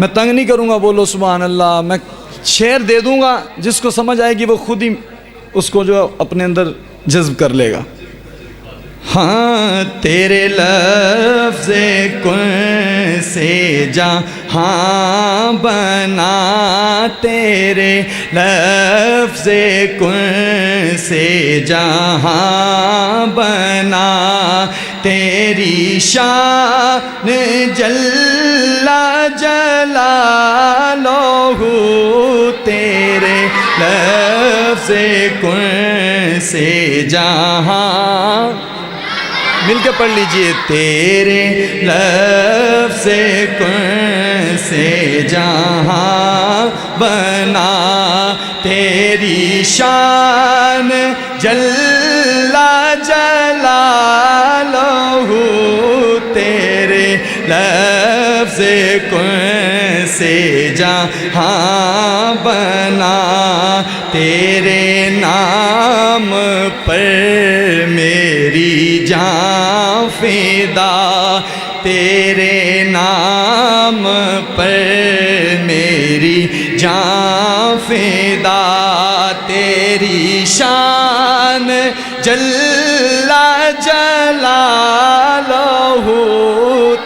میں تنگ نہیں کروں گا، بولو سبحان اللہ. میں شعر دے دوں گا، جس کو سمجھ آئے گی وہ خود ہی اس کو جو اپنے اندر جذب کر لے گا. ہاں تیرے لفظ کن سے جہاں بنا، تیرے لفظ کن سے جہاں بنا، تیری شان جل جلالہ، تیرے لفظ کن سے جہاں، مل کے پڑھ لیجئے. تیرے لفظ کن سے جہاں بنا، تیری شان جل جلالہ، تیرے لفظ کن سے جہاں بنا، تیرے نام پر میری جان فدا، تیرے نام پر میری جان فدا، تیری شان جل جلالہ،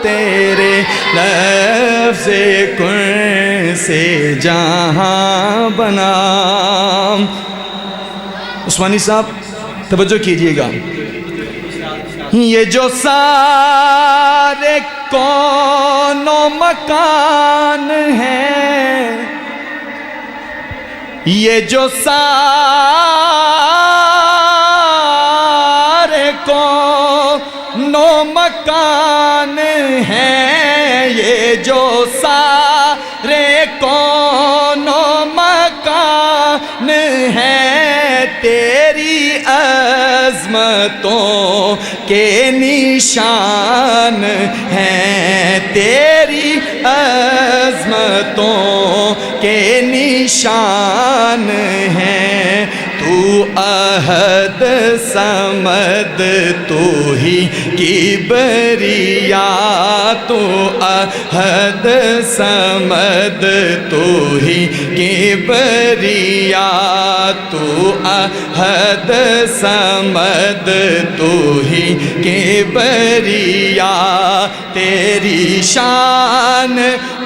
تیرے لفظ کن سے جہاں بنا. عثمانی صاحب توجہ کیجئے گا. یہ جو سارے کون و مکان ہیں، یہ جو سارے کون و مکان ہیں، یہ جو سارے کون و مکان ہیں، تیری عظمتوں کے نشان ہیں، تیری عظمتوں کے نشان ہیں. تو احد صمد تو ہی کبریا، تو احد صمد تو ہی کبریا، تو احد صمد تو ہی کبریا، تیری شان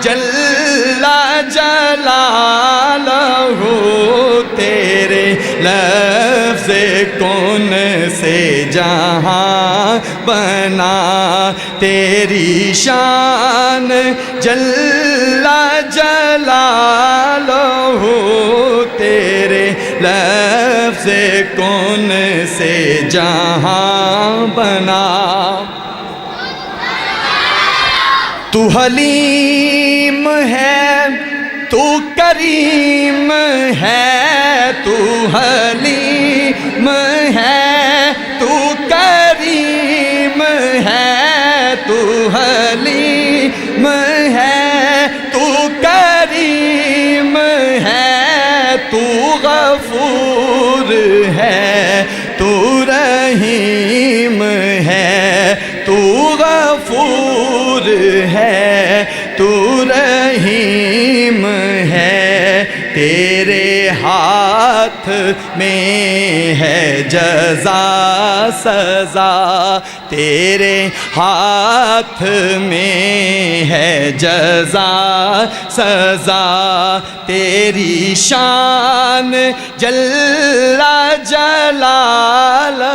جل جلالہ، تیرے لفظ کن سے جہاں بنا، تیری شان جل جلالہ، تیرے لفظ کن سے جہاں بنا. تو حلیم ہے، تو کریم ہے، تو حلیم ہے، تو کریم ہے، تو حلیم ہے، تو کریم ہے، تو غفور ہے، تو رحیم ہے، تو غفور ہے، تو رحیم ہے. تیرے ہاتھ میں ہے جزا سزا، تیرے ہاتھ میں ہے جزا سزا، تیری شان جل جلالہ،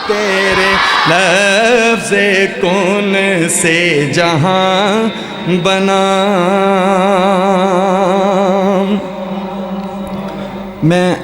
تیرے لفظ کن سے جہاں بنا. میں